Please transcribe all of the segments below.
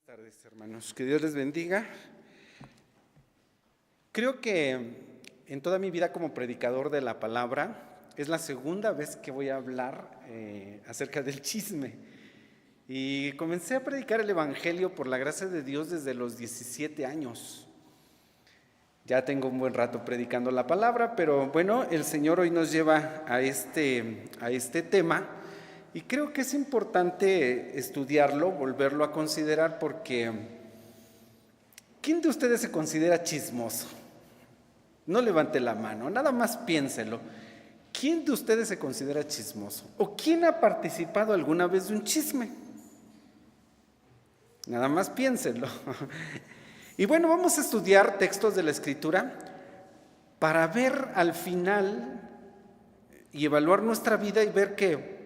Buenas tardes, hermanos. Que Dios les bendiga. Creo que en toda mi vida como predicador de la palabra es la segunda vez que voy a hablar acerca del chisme. Y comencé a predicar el evangelio por la gracia de Dios desde los 17 años. Ya tengo un buen rato predicando la palabra, pero bueno, el Señor hoy nos lleva a este tema. Y creo que es importante estudiarlo, volverlo a considerar, porque ¿quién de ustedes se considera chismoso? No levante la mano, nada más piénselo. ¿Quién de ustedes se considera chismoso? ¿O quién ha participado alguna vez de un chisme? Nada más piénselo. Y bueno, vamos a estudiar textos de la Escritura para ver al final y evaluar nuestra vida y ver que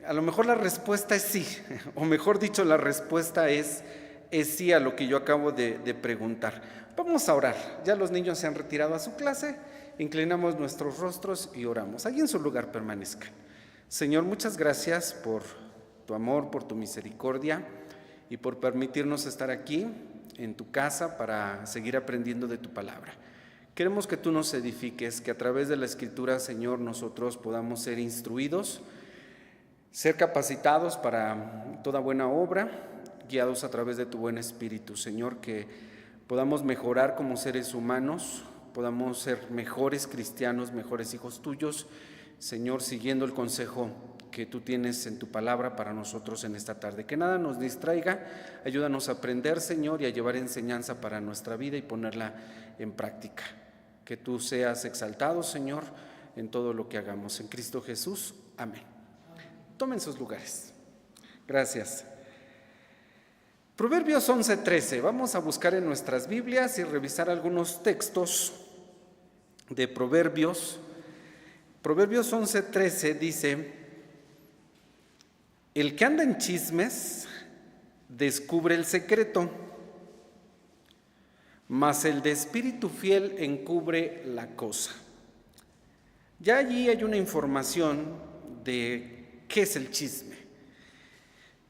a lo mejor la respuesta es sí, o mejor dicho, la respuesta es sí a lo que yo acabo de preguntar. Vamos a orar. Ya los niños se han retirado a su clase, inclinamos nuestros rostros y oramos. Allí en su lugar permanezcan. Señor, muchas gracias por tu amor, por tu misericordia y por permitirnos estar aquí en tu casa para seguir aprendiendo de tu palabra. Queremos que tú nos edifiques, que a través de la Escritura, Señor, nosotros podamos ser instruidos, ser capacitados para toda buena obra, guiados a través de tu buen espíritu, Señor, que podamos mejorar como seres humanos, podamos ser mejores cristianos, mejores hijos tuyos, Señor, siguiendo el consejo que tú tienes en tu palabra para nosotros en esta tarde. Que nada nos distraiga, ayúdanos a aprender, Señor, y a llevar enseñanza para nuestra vida y ponerla en práctica. Que tú seas exaltado, Señor, en todo lo que hagamos. En Cristo Jesús, amén. Tomen sus lugares. Gracias. Proverbios 11:13. Vamos a buscar en nuestras Biblias y revisar algunos textos de Proverbios. Proverbios 11:13 dice: el que anda en chismes descubre el secreto, mas el de espíritu fiel encubre la cosa. Ya allí hay una información de ¿qué es el chisme?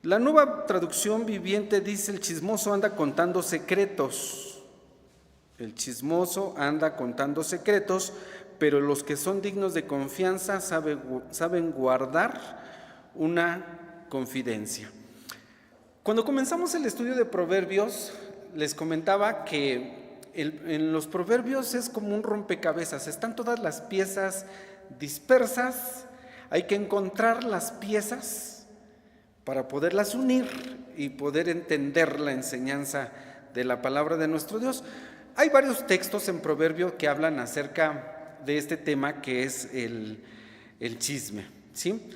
La Nueva Traducción Viviente dice: el chismoso anda contando secretos. El chismoso anda contando secretos, pero los que son dignos de confianza saben guardar una confidencia. Cuando comenzamos el estudio de Proverbios, les comentaba que en los Proverbios es como un rompecabezas. Están todas las piezas dispersas. Hay que encontrar las piezas para poderlas unir y poder entender la enseñanza de la palabra de nuestro Dios. Hay varios textos en Proverbios que hablan acerca de este tema que es el chisme, ¿sí?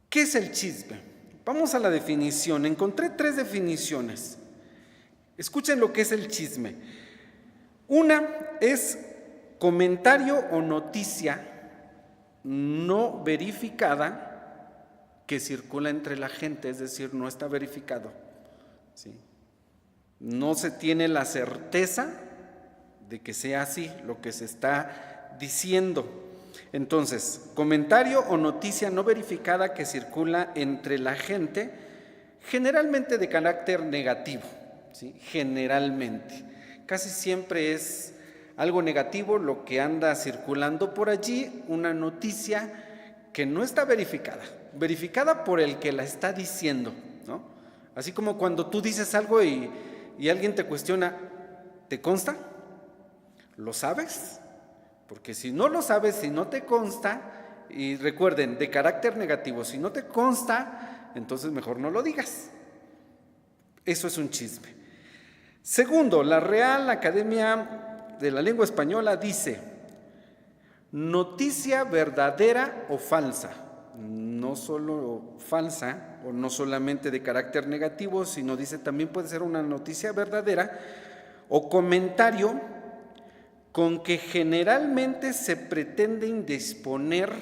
¿Qué es el chisme? Vamos a la definición. Encontré 3 definiciones. Escuchen lo que es el chisme. Una es comentario o noticia no verificada que circula entre la gente, es decir, no está verificado, ¿sí? No se tiene la certeza de que sea así lo que se está diciendo. Entonces, comentario o noticia no verificada que circula entre la gente, generalmente de carácter negativo, ¿sí? Generalmente. Casi siempre es algo negativo lo que anda circulando por allí, una noticia que no está verificada por el que la está diciendo, ¿no? Así como cuando tú dices algo y alguien te cuestiona, ¿te consta? ¿Lo sabes? Porque si no lo sabes, si no te consta, y recuerden, de carácter negativo, si no te consta, entonces mejor no lo digas. Eso es un chisme. Segundo, la Real Academia de la Lengua Española dice: noticia verdadera o falsa. No solo falsa o no solamente de carácter negativo, sino dice también puede ser una noticia verdadera o comentario con que generalmente se pretende indisponer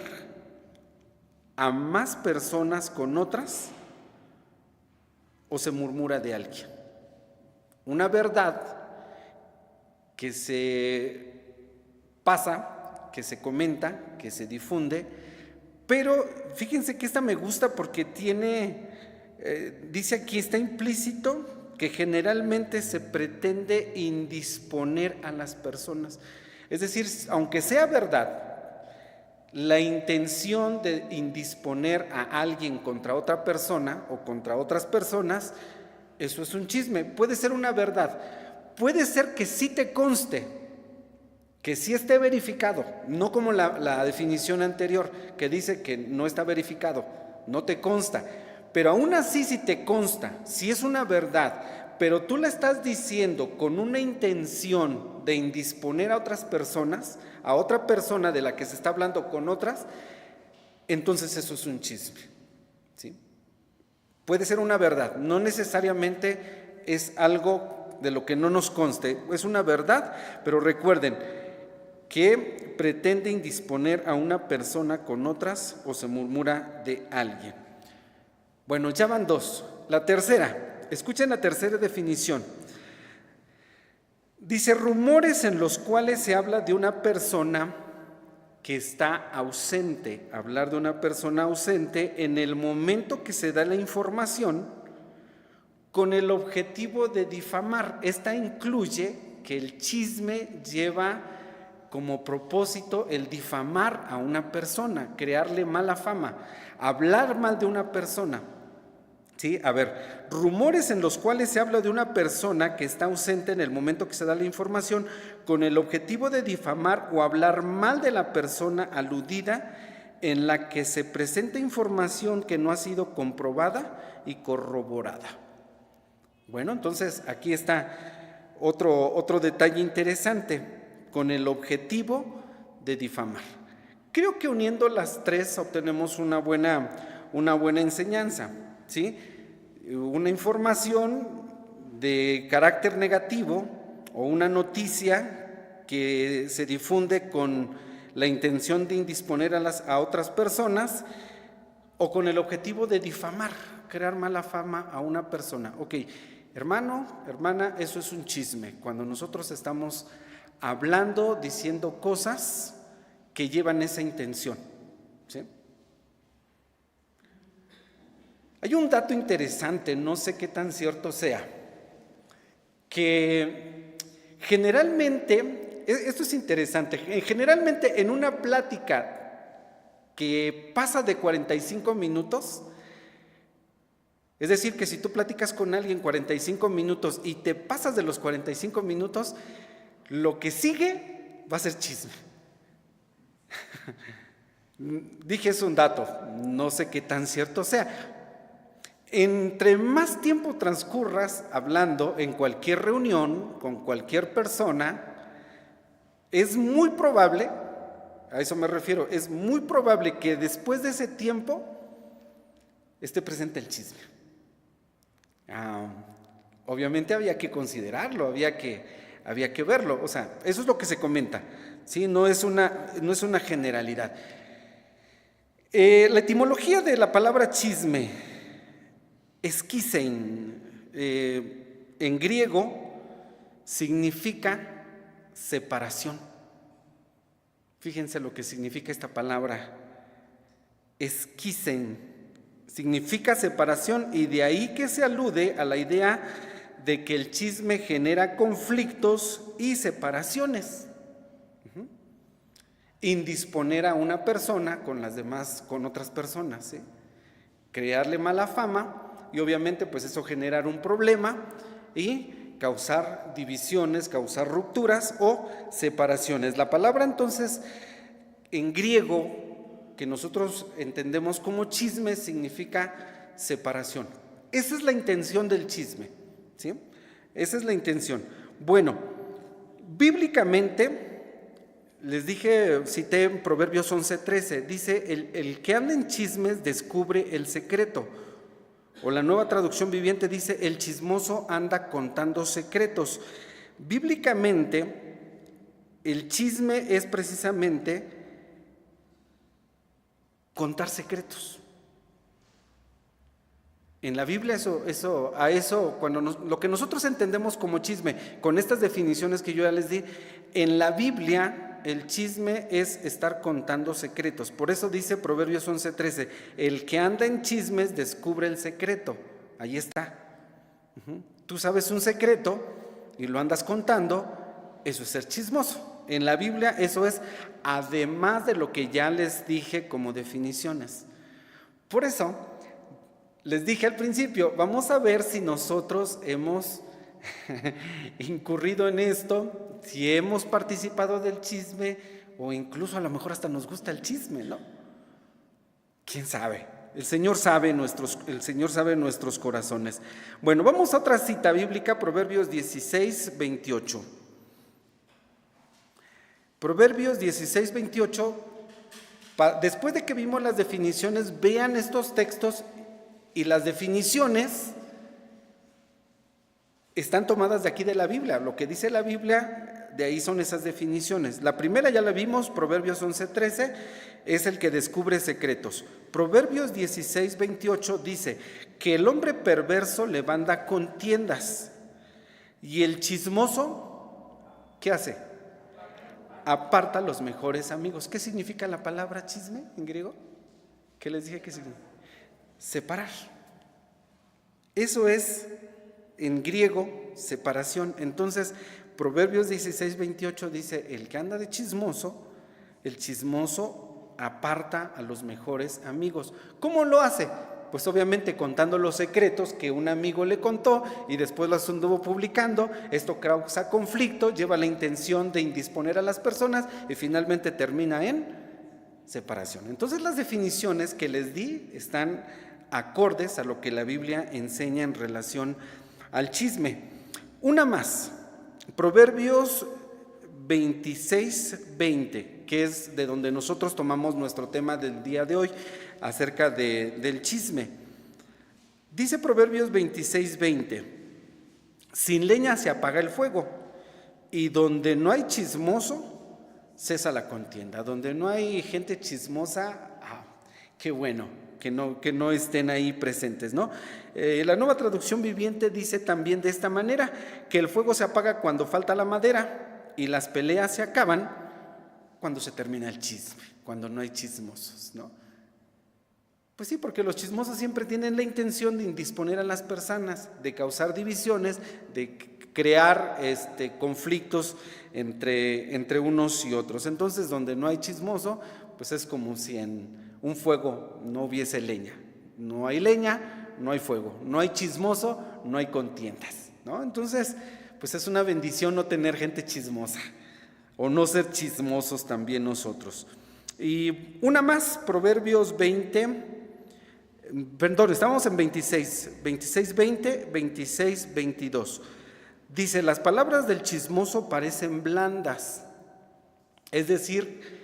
a más personas con otras o se murmura de alguien. Una verdad que se pasa, que se comenta, que se difunde, pero fíjense que esta me gusta porque tiene dice aquí, está implícito que generalmente se pretende indisponer a las personas. Es decir, aunque sea verdad, la intención de indisponer a alguien contra otra persona o contra otras personas, eso es un chisme. Puede ser una verdad, puede ser que sí te conste, que sí esté verificado, no como la definición anterior que dice que no está verificado, no te consta, pero aún así si te consta, si es una verdad, pero tú la estás diciendo con una intención de indisponer a otras personas, a otra persona de la que se está hablando con otras, entonces eso es un chisme, ¿sí? Puede ser una verdad, no necesariamente es algo de lo que no nos conste, es una verdad, pero recuerden que pretende indisponer a una persona con otras o se murmura de alguien. Bueno, ya van dos. La tercera, escuchen la tercera definición. Dice, rumores en los cuales se habla de una persona que está ausente. Hablar de una persona ausente en el momento que se da la información con el objetivo de difamar. Esta incluye que el chisme lleva como propósito el difamar a una persona, crearle mala fama, hablar mal de una persona. ¿Sí? A ver, rumores en los cuales se habla de una persona que está ausente en el momento que se da la información con el objetivo de difamar o hablar mal de la persona aludida en la que se presenta información que no ha sido comprobada y corroborada. Bueno, entonces aquí está otro detalle interesante, con el objetivo de difamar. Creo que uniendo las tres obtenemos una buena enseñanza, ¿sí? Una información de carácter negativo o una noticia que se difunde con la intención de indisponer a otras personas o con el objetivo de difamar, crear mala fama a una persona. Ok, hermano, hermana, eso es un chisme. Cuando nosotros estamos hablando, diciendo cosas que llevan esa intención, ¿sí? Hay un dato interesante, no sé qué tan cierto sea, que generalmente, esto es interesante, generalmente en una plática que pasa de 45 minutos, es decir, que si tú platicas con alguien 45 minutos y te pasas de los 45 minutos, lo que sigue va a ser chisme. Dije, es un dato, no sé qué tan cierto sea. Entre más tiempo transcurras hablando en cualquier reunión, con cualquier persona, es muy probable, a eso me refiero, es muy probable que después de ese tiempo esté presente el chisme. Obviamente había que considerarlo, había que verlo, o sea, eso es lo que se comenta, ¿sí? No es una generalidad. La etimología de la palabra chisme, esquisein, en griego significa separación. Fíjense lo que significa esta palabra, esquisein, significa separación, y de ahí que se alude a la idea de que el chisme genera conflictos y separaciones. Indisponer a una persona con las demás, con otras personas, ¿sí? Crearle mala fama, y obviamente pues eso generar un problema y causar divisiones, causar rupturas o separaciones. La palabra entonces en griego que nosotros entendemos como chisme significa separación. Esa es la intención del chisme, ¿sí? Esa es la intención. Bueno, bíblicamente, les dije, cité en Proverbios 11:13, dice, el que anda en chismes descubre el secreto. O la Nueva Traducción Viviente dice, el chismoso anda contando secretos. Bíblicamente, el chisme es precisamente contar secretos. En la Biblia lo que nosotros entendemos como chisme, con estas definiciones que yo ya les di, en la Biblia el chisme es estar contando secretos. Por eso dice Proverbios 11:13, el que anda en chismes descubre el secreto. ahí está. Tú sabes un secreto y lo andas contando, eso es ser chismoso. En la Biblia eso es además de lo que ya les dije como definiciones. Por eso les dije al principio, vamos a ver si nosotros hemos incurrido en esto, si hemos participado del chisme o incluso a lo mejor hasta nos gusta el chisme, ¿no? ¿Quién sabe? El Señor sabe nuestros corazones. Bueno, vamos a otra cita bíblica, Proverbios 16, 28. Proverbios 16, 28. Después de que vimos las definiciones, vean estos textos y las definiciones están tomadas de aquí de la Biblia. Lo que dice la Biblia, de ahí son esas definiciones. La primera ya la vimos, Proverbios 11:13, es el que descubre secretos. Proverbios 16:28 dice que el hombre perverso levanta contiendas y el chismoso, ¿qué hace? Aparta a los mejores amigos. ¿Qué significa la palabra chisme en griego? ¿Qué les dije que significa? Separar. Eso es en griego separación. Entonces, Proverbios 16:28 dice, el que anda de chismoso, el chismoso aparta a los mejores amigos. ¿Cómo lo hace? Pues obviamente contando los secretos que un amigo le contó y después los anduvo publicando. Esto causa conflicto, lleva la intención de indisponer a las personas y finalmente termina en separación. Entonces las definiciones que les di están acordes a lo que la Biblia enseña en relación al chisme. Una más, Proverbios 26:20, que es de donde nosotros tomamos nuestro tema del día de hoy, acerca del chisme. Dice Proverbios 26:20, sin leña se apaga el fuego, y donde no hay chismoso, cesa la contienda. Donde no hay gente chismosa, qué bueno que no estén ahí presentes, ¿no? La Nueva Traducción Viviente dice también de esta manera, que el fuego se apaga cuando falta la madera y las peleas se acaban cuando se termina el chisme, cuando no hay chismosos, ¿no? Pues sí, porque los chismosos siempre tienen la intención de indisponer a las personas, de causar divisiones, de crear conflictos entre unos y otros. Entonces, donde no hay chismoso, pues es como si en un fuego no hubiese leña. No hay leña, no hay fuego. No hay chismoso, no hay contiendas, ¿no? Entonces, pues es una bendición no tener gente chismosa o no ser chismosos también nosotros. Y una más, Proverbios 20, perdón, estamos en 26:20, 26:22. Dice, las palabras del chismoso parecen blandas. Es decir,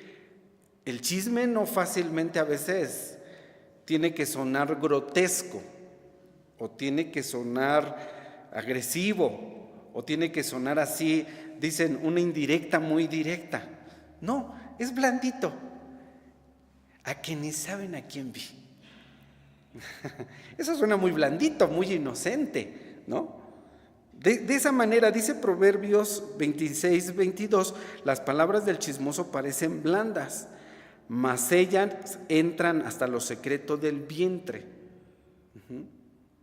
el chisme no fácilmente a veces tiene que sonar grotesco, o tiene que sonar agresivo, o tiene que sonar así, dicen, una indirecta muy directa. No, es blandito. A que ni saben a quién vi. Eso suena muy blandito, muy inocente, ¿no? De esa manera, dice Proverbios 26:22, las palabras del chismoso parecen blandas, mas ellas entran hasta lo secreto del vientre.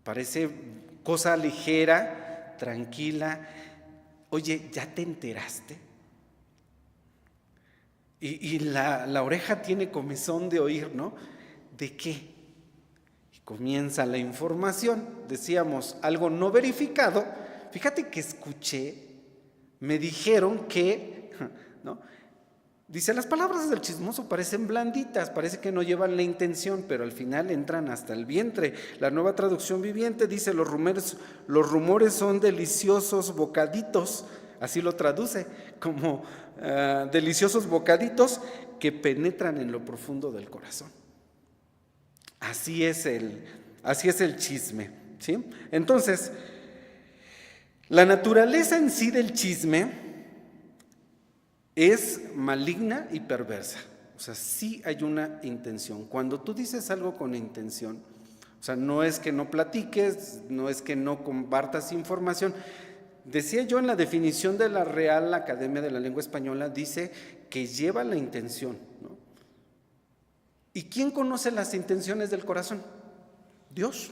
Parece cosa ligera, tranquila. Oye, ¿ya te enteraste? Y la oreja tiene comezón de oír, ¿no? ¿De qué? Y comienza la información. Decíamos, algo no verificado. Fíjate que escuché, me dijeron que, ¿no? Dice, las palabras del chismoso parecen blanditas, parece que no llevan la intención, pero al final entran hasta el vientre. La Nueva Traducción Viviente dice, los rumores son deliciosos bocaditos, así lo traduce, como deliciosos bocaditos que penetran en lo profundo del corazón. Así es el chisme, ¿sí? Entonces, la naturaleza en sí del chisme es maligna y perversa. O sea, sí hay una intención. Cuando tú dices algo con intención, o sea, no es que no platiques, no es que no compartas información. Decía yo en la definición de la Real Academia de la Lengua Española, dice que lleva la intención, ¿no? ¿Y quién conoce las intenciones del corazón? Dios.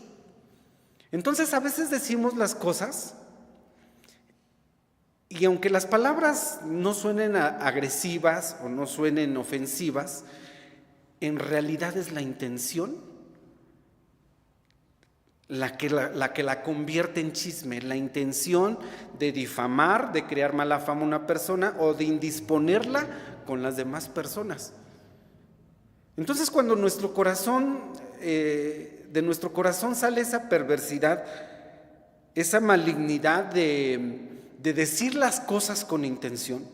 Entonces a veces decimos las cosas y aunque las palabras no suenen agresivas o no suenen ofensivas, en realidad es la intención la que la convierte en chisme, la intención de difamar, de crear mala fama a una persona o de indisponerla con las demás personas. Entonces cuando de nuestro corazón sale esa perversidad, esa malignidad de decir las cosas con intención,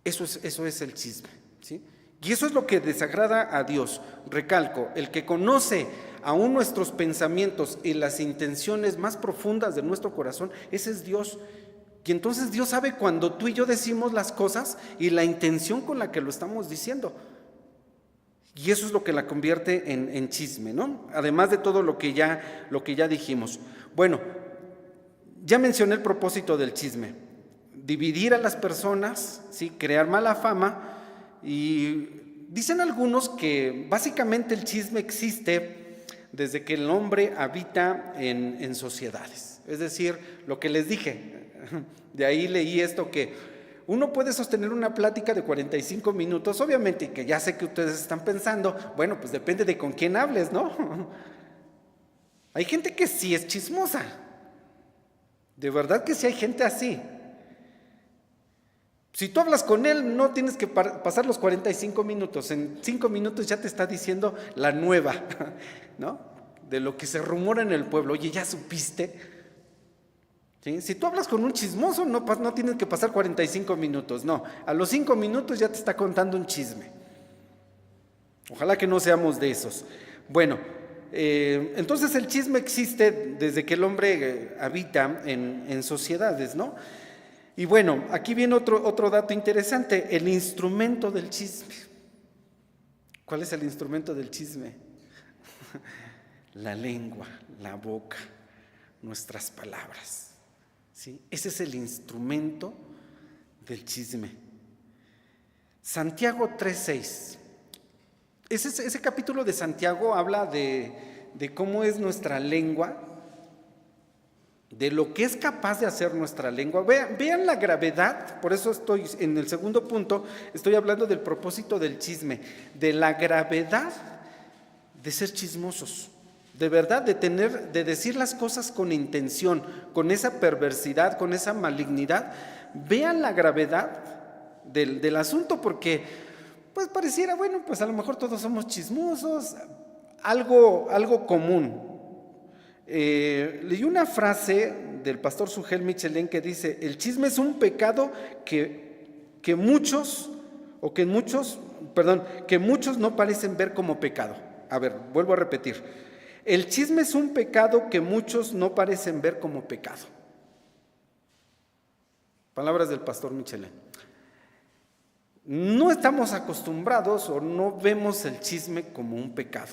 eso es el chisme, ¿sí? Y eso es lo que desagrada a Dios. Recalco, el que conoce aún nuestros pensamientos y las intenciones más profundas de nuestro corazón, ese es Dios. Y entonces Dios sabe cuando tú y yo decimos las cosas y la intención con la que lo estamos diciendo. Y eso es lo que la convierte en chisme, ¿no? Además de todo lo que ya dijimos. Bueno, ya mencioné el propósito del chisme: dividir a las personas, ¿sí? Crear mala fama. Y dicen algunos que básicamente el chisme existe desde que el hombre habita en sociedades. Es decir, lo que les dije, de ahí leí esto, que uno puede sostener una plática de 45 minutos, obviamente, que ya sé que ustedes están pensando, bueno, pues depende de con quién hables, ¿no? Hay gente que sí es chismosa, de verdad que sí hay gente así. Si tú hablas con él, no tienes que pasar los 45 minutos, en 5 minutos ya te está diciendo la nueva, ¿no? De lo que se rumora en el pueblo. Oye, ¿ya supiste? ¿Sí? Si tú hablas con un chismoso, no tienes que pasar 45 minutos, no. A los 5 minutos ya te está contando un chisme. Ojalá que no seamos de esos. Bueno, entonces el chisme existe desde que el hombre habita en sociedades, ¿no? Y bueno, aquí viene otro dato interesante, el instrumento del chisme. ¿Cuál es el instrumento del chisme? La lengua, la boca, nuestras palabras, ¿sí? Ese es el instrumento del chisme. Santiago 3:6. Ese capítulo de Santiago habla de cómo es nuestra lengua, de lo que es capaz de hacer nuestra lengua. Vean la gravedad, por eso estoy en el segundo punto, estoy hablando del propósito del chisme, de la gravedad de ser chismosos, de verdad, de decir las cosas con intención, con esa perversidad, con esa malignidad. Vean la gravedad del asunto, porque pues pareciera, bueno, pues a lo mejor todos somos chismosos, algo común. Leí una frase del pastor Sugel Michelén que dice: el chisme es un pecado que muchos no parecen ver como pecado. A ver, vuelvo a repetir: el chisme es un pecado que muchos no parecen ver como pecado. Palabras del pastor Michelén. No estamos acostumbrados o no vemos el chisme como un pecado.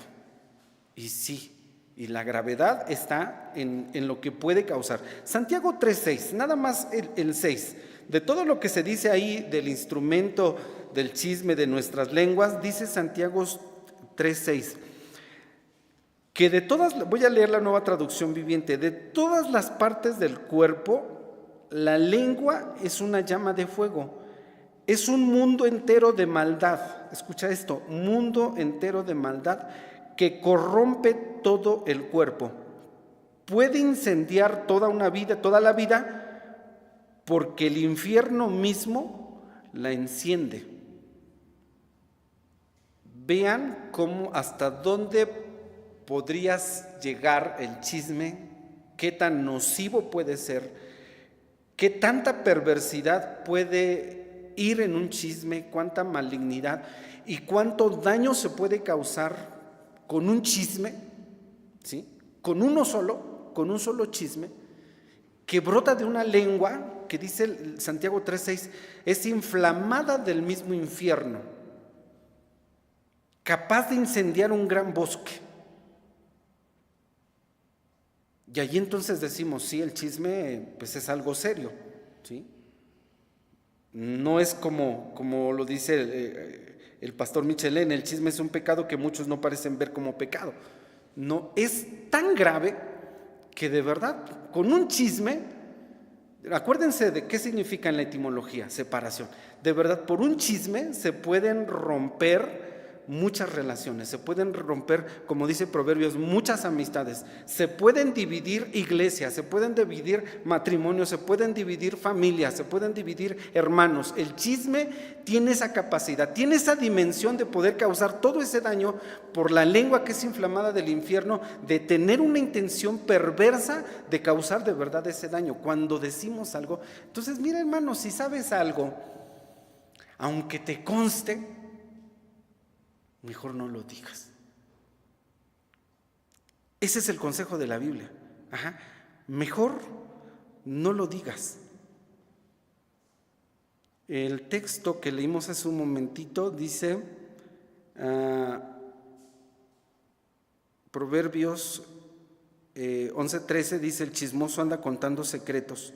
Y sí, y la gravedad está en lo que puede causar. Santiago 3:6, nada más el 6. De todo lo que se dice ahí del instrumento del chisme de nuestras lenguas, dice Santiago 3:6, que de todas, voy a leer la Nueva Traducción Viviente, de todas las partes del cuerpo, la lengua es una llama de fuego. Es un mundo entero de maldad. Escucha esto: mundo entero de maldad que corrompe todo el cuerpo. Puede incendiar toda la vida, porque el infierno mismo la enciende. Vean cómo, hasta dónde podrías llegar el chisme, qué tan nocivo puede ser, qué tanta perversidad puede ir en un chisme, cuánta malignidad y cuánto daño se puede causar con un chisme, ¿sí? Con un solo chisme que brota de una lengua que dice Santiago 3:6, es inflamada del mismo infierno, capaz de incendiar un gran bosque. Y allí entonces decimos, sí, el chisme pues es algo serio, ¿sí? No es como lo dice el pastor Michelén: el chisme es un pecado que muchos no parecen ver como pecado. No, es tan grave que de verdad, con un chisme, acuérdense de qué significa en la etimología, separación. De verdad, por un chisme se pueden romper muchas relaciones, se pueden romper, como dice Proverbios, muchas amistades, se pueden dividir iglesias, se pueden dividir matrimonios, se pueden dividir familias, se pueden dividir hermanos. El chisme tiene esa capacidad, tiene esa dimensión de poder causar todo ese daño por la lengua que es inflamada del infierno, de tener una intención perversa de causar de verdad ese daño. Cuando decimos algo, entonces mira, hermano, si sabes algo, aunque te conste, mejor no lo digas. Ese es el consejo de la Biblia. Mejor no lo digas. El texto que leímos hace un momentito dice, Proverbios 11:13 dice: el chismoso anda contando secretos,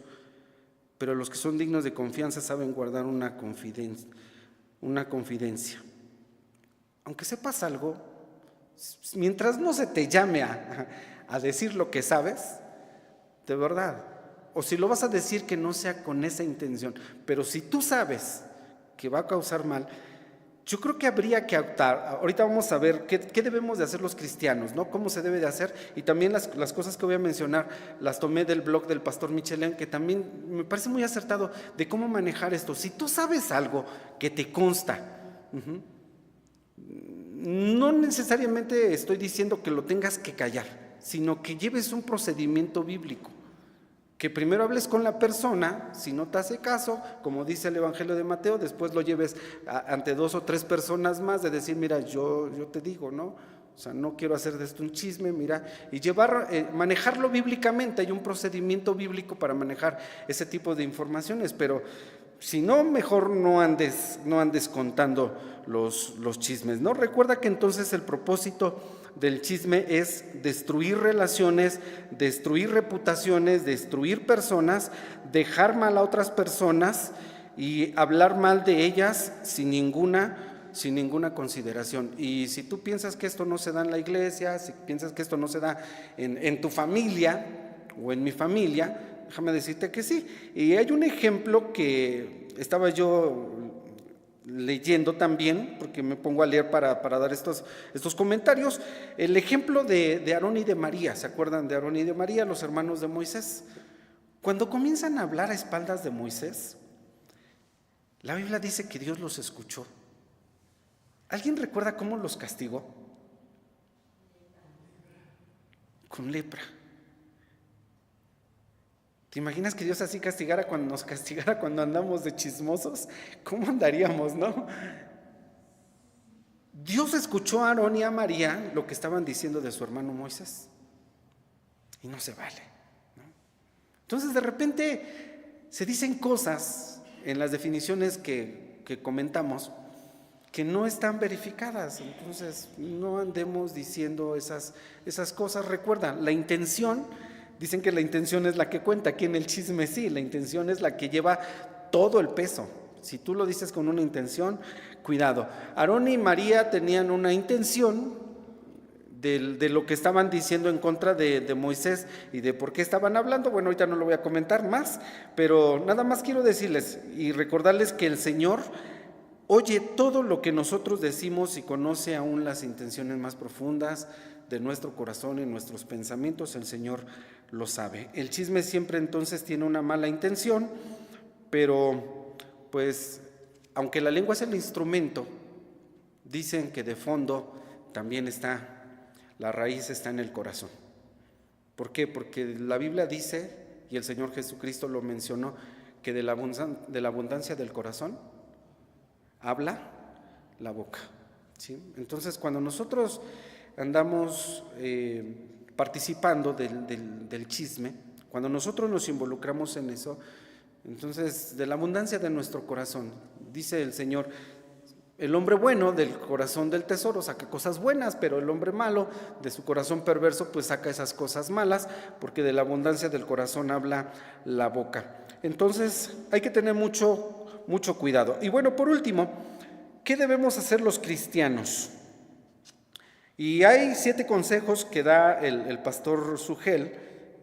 pero los que son dignos de confianza saben guardar una confidencia. Aunque sepas algo, mientras no se te llame a decir lo que sabes, de verdad, o si lo vas a decir, que no sea con esa intención, pero si tú sabes que va a causar mal, yo creo que habría que optar. Ahorita vamos a ver qué debemos de hacer los cristianos, ¿no? Cómo se debe de hacer, y también las cosas que voy a mencionar las tomé del blog del pastor Michelén, que también me parece muy acertado de cómo manejar esto. Si tú sabes algo que te consta, no necesariamente estoy diciendo que lo tengas que callar, sino que lleves un procedimiento bíblico, que primero hables con la persona, si no te hace caso, como dice el Evangelio de Mateo, después lo lleves ante 2 o 3 personas más, de decir, mira, yo te digo, ¿no? O sea, no quiero hacer de esto un chisme, mira, y manejarlo bíblicamente. Hay un procedimiento bíblico para manejar ese tipo de informaciones, pero si no, mejor no andes contando los chismes, ¿no? Recuerda que entonces el propósito del chisme es destruir relaciones, destruir reputaciones, destruir personas, dejar mal a otras personas y hablar mal de ellas sin ninguna consideración. Y si tú piensas que esto no se da en la iglesia, si piensas que esto no se da en tu familia o en mi familia, déjame decirte que sí. Y hay un ejemplo que estaba yo leyendo también, porque me pongo a leer para dar estos comentarios. El ejemplo de Aarón y de María. ¿Se acuerdan de Aarón y de María, los hermanos de Moisés? Cuando comienzan a hablar a espaldas de Moisés, la Biblia dice que Dios los escuchó. ¿Alguien recuerda cómo los castigó? Con lepra. ¿Te imaginas que Dios así nos castigara cuando andamos de chismosos? ¿Cómo andaríamos, no? Dios escuchó a Aarón y a María lo que estaban diciendo de su hermano Moisés. Y no se vale, ¿no? Entonces, de repente se dicen cosas en las definiciones que comentamos que no están verificadas. Entonces, no andemos diciendo esas cosas. Recuerda, la intención. Dicen que la intención es la que cuenta. Aquí en el chisme sí, la intención es la que lleva todo el peso. Si tú lo dices con una intención, cuidado. Aarón y María tenían una intención de lo que estaban diciendo en contra de Moisés y de por qué estaban hablando. Bueno, ahorita no lo voy a comentar más, pero nada más quiero decirles y recordarles que el Señor oye todo lo que nosotros decimos y conoce aún las intenciones más profundas de nuestro corazón y nuestros pensamientos. El Señor lo sabe. El chisme siempre entonces tiene una mala intención, pero pues aunque la lengua es el instrumento, dicen que de fondo también la raíz está en el corazón. ¿Por qué? Porque la Biblia dice, y el Señor Jesucristo lo mencionó, que de la abundancia del corazón habla la boca, ¿sí? Entonces, cuando nosotros andamos participando del chisme, cuando nosotros nos involucramos en eso, entonces de la abundancia de nuestro corazón, dice el Señor, el hombre bueno del corazón del tesoro saca cosas buenas, pero el hombre malo de su corazón perverso pues saca esas cosas malas, porque de la abundancia del corazón habla la boca. Entonces hay que tener mucho cuidado. Y bueno, por último, ¿qué debemos hacer los cristianos? Y hay 7 consejos que da el pastor Sugel,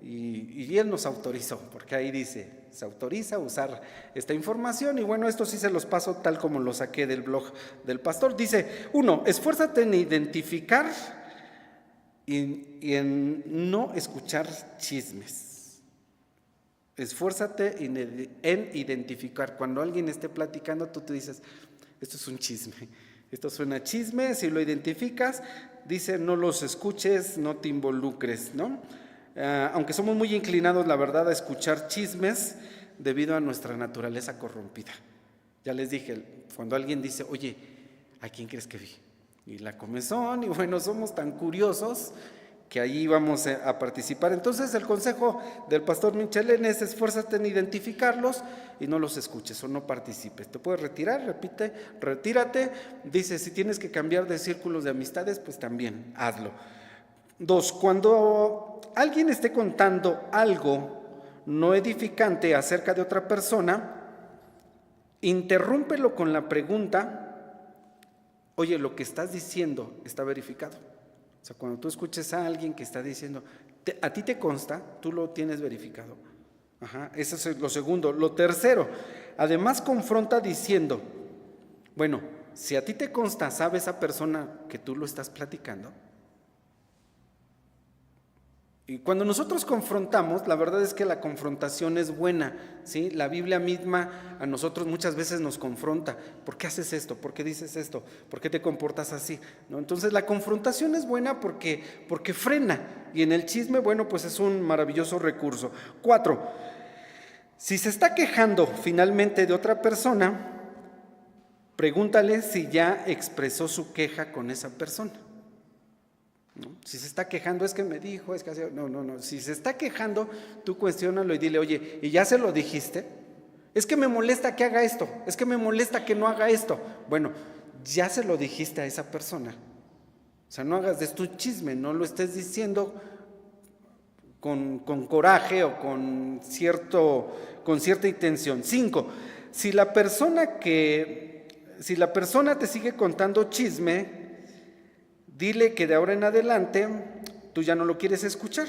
y él nos autorizó, porque ahí dice, se autoriza a usar esta información, y bueno, esto sí se los paso tal como lo saqué del blog del pastor. Dice: 1, esfuérzate en identificar y en no escuchar chismes. Esfuérzate en identificar. Cuando alguien esté platicando, tú te dices, esto es un chisme, esto suena a chisme. Si lo identificas, dice, no los escuches, no te involucres, ¿no? Aunque somos muy inclinados, la verdad, a escuchar chismes debido a nuestra naturaleza corrompida. Ya les dije, cuando alguien dice, oye, ¿a quién crees que vi? Y la comezón, y bueno, somos tan curiosos que ahí vamos a participar. Entonces el consejo del pastor Michelén es: esfuérzate en identificarlos y no los escuches o no participes. Te puedes retirar, retírate. Dice, si tienes que cambiar de círculos de amistades, pues también hazlo. 2, cuando alguien esté contando algo no edificante acerca de otra persona, interrúmpelo con la pregunta: oye, ¿lo que estás diciendo está verificado? O sea, cuando tú escuches a alguien que está diciendo, ¿a ti te consta? ¿Tú lo tienes verificado? Ajá, eso es lo segundo. Lo tercero, además confronta diciendo, bueno, si a ti te consta, ¿sabe esa persona que tú lo estás platicando? Y cuando nosotros confrontamos, la verdad es que la confrontación es buena, ¿sí? La Biblia misma a nosotros muchas veces nos confronta. ¿Por qué haces esto? ¿Por qué dices esto? ¿Por qué te comportas así? ¿No? Entonces la confrontación es buena porque frena. Y en el chisme, bueno, pues es un maravilloso recurso. 4, si se está quejando finalmente de otra persona, pregúntale si ya expresó su queja con esa persona. ¿No? Si se está quejando, es que me dijo, es que hace... No. Si se está quejando, tú cuestiónalo y dile, oye, ¿y ya se lo dijiste? Es que me molesta que haga esto, es que me molesta que no haga esto. Bueno, ya se lo dijiste a esa persona. O sea, no hagas de esto un chisme, no lo estés diciendo con coraje o con cierta intención. 5, si la persona te sigue contando chisme, dile que de ahora en adelante tú ya no lo quieres escuchar,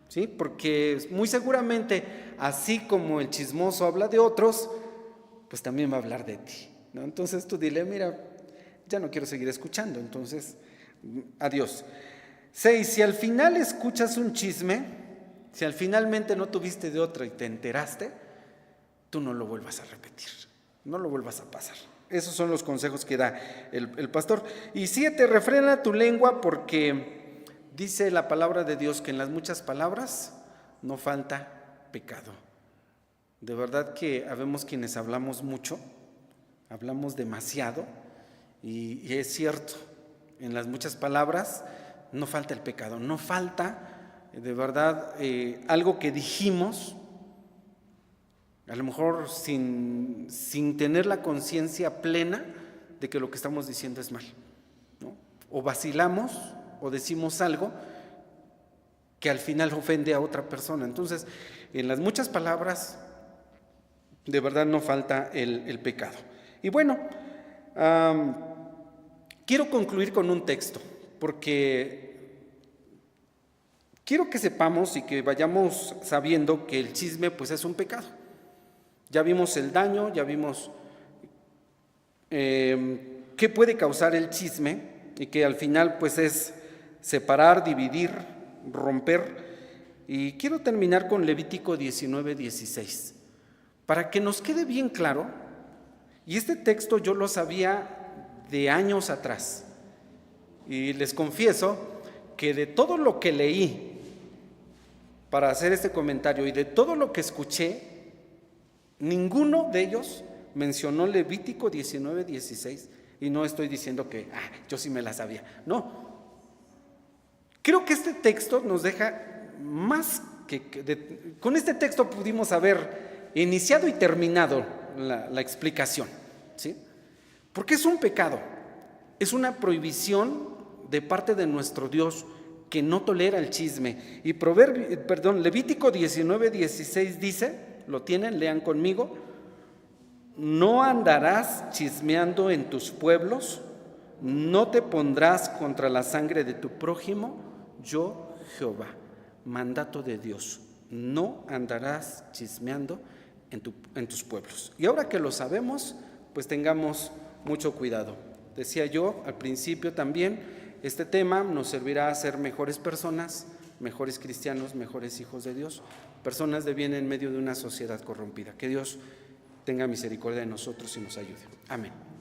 ¿sí? Porque muy seguramente, así como el chismoso habla de otros, pues también va a hablar de ti, ¿no? Entonces tú dile, mira, ya no quiero seguir escuchando, entonces, adiós. 6, si al final escuchas un chisme, si al finalmente no tuviste de otra y te enteraste, tú no lo vuelvas a repetir, no lo vuelvas a pasar. Esos son los consejos que da el pastor. Y 7, refrena tu lengua, porque dice la palabra de Dios que en las muchas palabras no falta pecado. De verdad que habemos quienes hablamos mucho, hablamos demasiado, y es cierto, en las muchas palabras no falta el pecado, no falta de verdad algo que dijimos, a lo mejor sin tener la conciencia plena de que lo que estamos diciendo es mal, ¿no? O vacilamos o decimos algo que al final ofende a otra persona. Entonces, en las muchas palabras, de verdad no falta el pecado. Y bueno, quiero concluir con un texto, porque quiero que sepamos y que vayamos sabiendo que el chisme pues es un pecado. Ya vimos el daño, ya vimos qué puede causar el chisme, y que al final pues es separar, dividir, romper. Y quiero terminar con Levítico 19:16, para que nos quede bien claro. Y este texto yo lo sabía de años atrás, y les confieso que de todo lo que leí para hacer este comentario y de todo lo que escuché, ninguno de ellos mencionó Levítico 19:16, y no estoy diciendo que yo sí me la sabía, no. Creo que este texto nos deja más con este texto pudimos haber iniciado y terminado la explicación, ¿sí? Porque es un pecado, es una prohibición de parte de nuestro Dios que no tolera el chisme. Y Levítico 19:16 dice, lo tienen, lean conmigo: no andarás chismeando en tus pueblos, no te pondrás contra la sangre de tu prójimo, yo Jehová. Mandato de Dios, no andarás chismeando en tus pueblos. Y ahora que lo sabemos, pues tengamos mucho cuidado. Decía yo al principio también, este tema nos servirá a ser mejores personas, mejores cristianos, mejores hijos de Dios, personas de bien en medio de una sociedad corrompida. Que Dios tenga misericordia de nosotros y nos ayude. Amén.